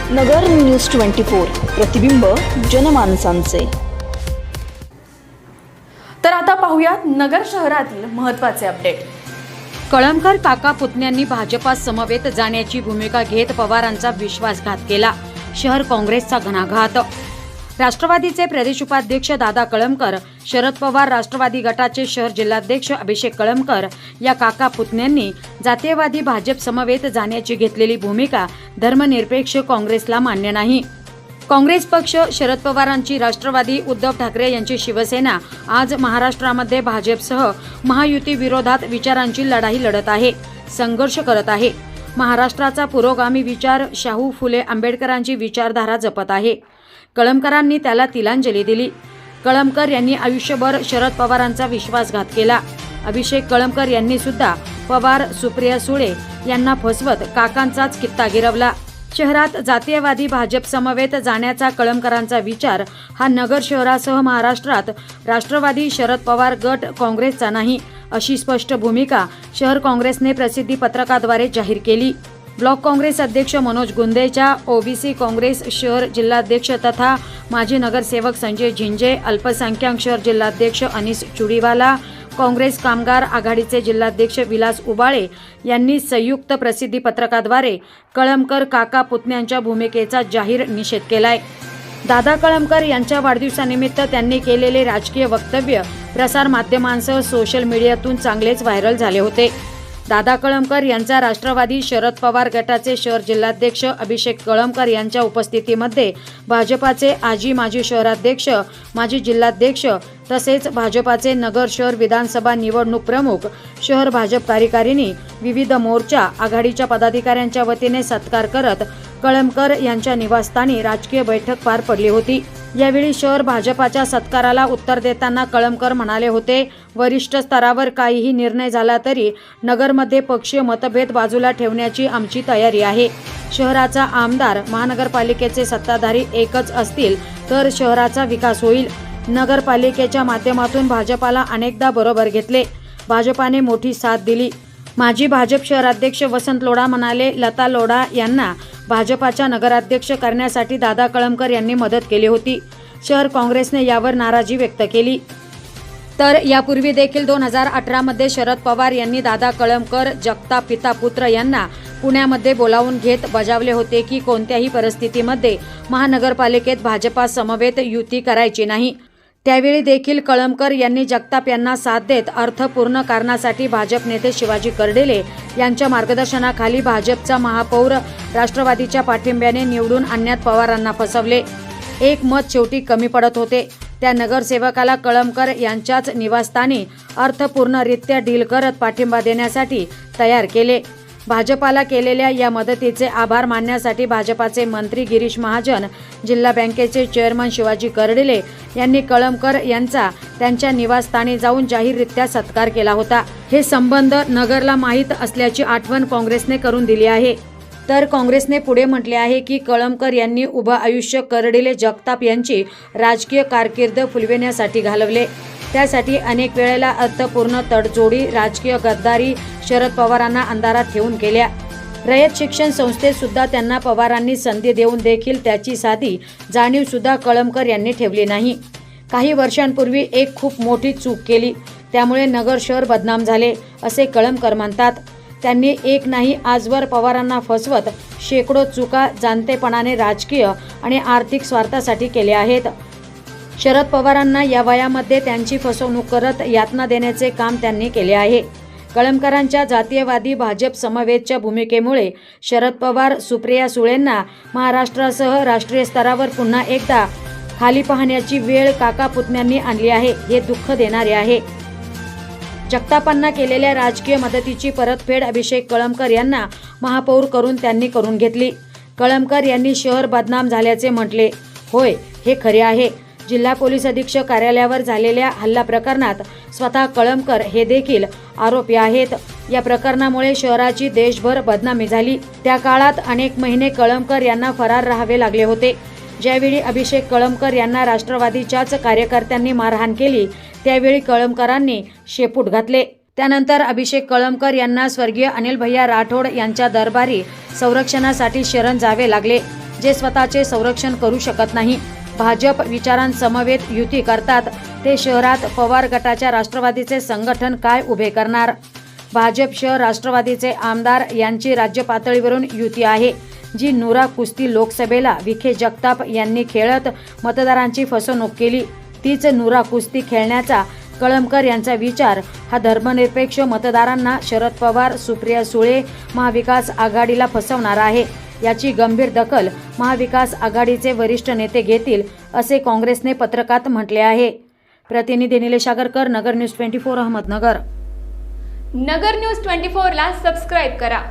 नगर news 24 प्रतिबिंब जनमानसांचे। तर आता पाहूयात नगर शहरातील महत्त्वाचे अपडेट। कळमकर काका पुतण्यांनी भाजपात समवेत जाण्याची भूमिका घेत पवारांचा विश्वासघात केला। शहर काँग्रेसचा घणाघात। राष्ट्रवादीचे प्रदेश उपाध्यक्ष दादा कळमकर, शरद पवार राष्ट्रवादी गटाचे शहर जिल्हाध्यक्ष अभिषेक कळमकर या काका पुतण्यांनी जातीयवादी भाजप समवेत जाण्याची घेतलेली भूमिका धर्मनिरपेक्ष काँग्रेसला मान्य नाही। काँग्रेस पक्ष, शरद पवारांची राष्ट्रवादी, उद्धव ठाकरे यांची शिवसेना आज महाराष्ट्रामध्ये भाजपसह महायुती विरोधात विचारांची लढाई लढत आहे, संघर्ष करत आहे। महाराष्ट्राचा पुरोगामी विचार शाहू फुले आंबेडकरांची विचारधारा जपत आहे। कळमकरांनी त्याला तिलांजली दिली। कळमकर यांनी आयुष्यभर शरद पवारांचा विश्वासघात केला। अभिषेक कळमकर यांनी सुद्धा पवार, सुप्रिया सुळे यांना फसवत काकांचाच कित्ता गिरवला। शहरात जातीयवादी भाजप समवेत जाण्याचा कळमकरांचा विचार हा नगर शहरासह महाराष्ट्रात राष्ट्रवादी, शरद पवार गट काँग्रेसचा नाही, अशी स्पष्ट भूमिका शहर काँग्रेसने प्रसिद्धी पत्रकाद्वारे जाहीर केली। ब्लॉक काँग्रेस अध्यक्ष मनोज गुंदेच्या, ओबीसी काँग्रेस शहर जिल्हाध्यक्ष तथा माजी नगरसेवक संजय झिंजे, अल्पसंख्याक शहर जिल्हाध्यक्ष अनिस चुडीवाला, काँग्रेस कामगार आघाडीचे जिल्हाध्यक्ष विलास उबाळे यांनी संयुक्त प्रसिद्धी पत्रकाद्वारे कळमकर काका पुतण्यांच्या भूमिकेचा जाहीर निषेध केलाय। दादा कळमकर यांच्या वाढदिवसानिमित्त त्यांनी केलेले राजकीय वक्तव्य प्रसार माध्यमांसह सोशल मीडियातून चांगलेच व्हायरल झाले होते। दादा कळमकर यांचा राष्ट्रवादी, शरद पवार गटाचे शहर जिल्हाध्यक्ष अभिषेक कळमकर यांच्या उपस्थितीमध्ये भाजपाचे माजी शहराध्यक्ष, माजी जिल्हाध्यक्ष तसेच भाजपाचे नगर शहर विधानसभा निवडणूक प्रमुख, शहर भाजप कार्यकारिणी, विविध मोर्चा आघाडीच्या पदाधिकाऱ्यांच्या वतीने सत्कार करत कळमकर यांच्या निवासस्थानी राजकीय बैठक पार पडली होती। यावेळी शहर भाजपाच्या सत्काराला उत्तर देताना कळमकर म्हणाले होते, वरिष्ठ स्तरावर काहीही निर्णय झाला तरी नगरमध्ये पक्षीय मतभेद बाजूला ठेवण्याची आमची तयारी आहे। शहराचा आमदार, महानगरपालिकेचे सत्ताधारी एकच असतील तर शहराचा विकास होईल। नगरपालिकेच्या माध्यमातून भाजपाला अनेकदा बरोबर घेतले, भाजपाने मोठी साथ दिली। माजी भाजप शहराध्यक्ष वसंत लोढा म्हणाले, लता लोढा यांना भाजपाच्या नगराध्यक्ष करण्यासाठी दादा कळमकर यांनी मदत केली होती। शहर काँग्रेसने यावर नाराजी व्यक्त केली। तर यापूर्वी देखील 2018 मध्ये शरद पवार यांनी दादा कळमकर, जगताप पिता पुत्र यांना पुण्यामध्ये बोलावून घेत बजावले होते की कोणत्याही परिस्थितीमध्ये महानगरपालिकेत भाजपा समवेत युती करायची नाही। त्यावेळी देखील कळमकर यांनी जगताप यांना साथ देत अर्थपूर्ण कारणासाठी भाजप नेते शिवाजी कर्डिले यांच्या मार्गदर्शनाखाली भाजपचा महापौर राष्ट्रवादीच्या पाठिंब्याने निवडून आणण्यात पवारांना फसवले। एक मत शेवटी कमी पडत होते। त्या नगरसेवकाला कळमकर यांच्याच निवासस्थानी अर्थपूर्णरित्या डील करत पाठिंबा देण्यासाठी तयार केले। भाजपाला केलेल्या या मदतीचे आभार मानण्यासाठी भाजपाचे मंत्री गिरीश महाजन, जिल्हा बँकेचे चेअरमन शिवाजी कर्डिले यांनी कळमकर यांचा त्यांच्या निवासस्थानी जाऊन जाहीररित्या सत्कार केला होता। हे संबंध नगरला माहीत असल्याची आठवण काँग्रेसने करून दिली आहे। तर काँग्रेसने पुढे म्हटले आहे की कळमकर यांनी उभं आयुष्य कर्डिले, जगताप यांची राजकीय कारकीर्द फुलविण्यासाठी घालवले। त्यासाठी अनेक वेळेला अर्थपूर्ण तडजोडी, राजकीय गद्दारी शरद पवारांना अंधारात ठेवून केल्या। रयत शिक्षण संस्थेत सुद्धा त्यांना पवारांनी संधी देऊन देखील त्याची साधी जाणीव सुद्धा कळमकर यांनी ठेवली नाही। काही वर्षांपूर्वी एक खूप मोठी चूक केली, त्यामुळे नगर शहर बदनाम झाले, असे कळमकर म्हणतात। त्यांनी एक नाही आजवर पवारांना फसवत शेकडो चुका जाणतेपणाने राजकीय आणि आर्थिक स्वार्थासाठी केल्या आहेत। शरद पवारांना या वयामध्ये त्यांची फसवणूक करत यातना देण्याचे काम त्यांनी केले आहे। कळमकरांच्या जातीयवादी भाजप समवेतच्या भूमिकेमुळे शरद पवार, सुप्रिया सुळेंना महाराष्ट्रासह राष्ट्रीय स्तरावर पुन्हा एकदा खाली पाहण्याची वेळ काका पुतण्यांनी आणली आहे, हे दुःख देणारे आहे। जगतापांना केलेल्या राजकीय मदतीची परतफेड अभिषेक कळमकर यांना महापौर करून त्यांनी करून घेतली। कळमकर यांनी शहर बदनाम झाल्याचे म्हटले, होय हे खरे आहे। जिल्हा पोलीस अधीक्षक कार्यालयावर झालेल्या हल्ला प्रकरणात स्वतः कळमकर हे देखील आरोपी आहेत। या प्रकरणामुळे शहराची देशभर बदनामी झाली। त्या काळात अनेक महिने कळमकर यांना फरार राहावे लागले होते। ज्यावेळी अभिषेक कळमकर यांना राष्ट्रवादीच्याच कार्यकर्त्यांनी मारहाण केली, त्यावेळी कळमकरांनी शेपूट घातले। त्यानंतर अभिषेक कळमकर यांना स्वर्गीय अनिल भैया राठोड यांच्या दरबारी संरक्षणासाठी शरण जावे लागले। जे स्वतःचे संरक्षण करू शकत नाही. भाजप विचारांसमवेत युती करतात ते शहरात पवार गटाच्या राष्ट्रवादीचे संघटन काय उभे करणार? भाजपसह राष्ट्रवादीचे आमदार यांची राज्य पातळीवरून युती आहे, जी नुरा कुस्ती लोकसभेला विखे जगताप यांनी खेळत मतदारांची फसवणूक केली. तीच नुरा कुस्ती खेळण्याचा कळमकर यांचा विचार हा धर्मनिरपेक्ष मतदारांना शरद पवार, सुप्रिया सुळे, महाविकास आघाडीला फसवणार आहे. याची गंभीर दखल महाविकास आघाडीचे वरिष्ठ नेते घेतील, असे काँग्रेसने पत्रकात म्हटले आहे. प्रतिनिधी निलेश आगरकर, नगर न्यूज 24, अहमदनगर. नगर न्यूज 24 ला सबस्क्राईब करा.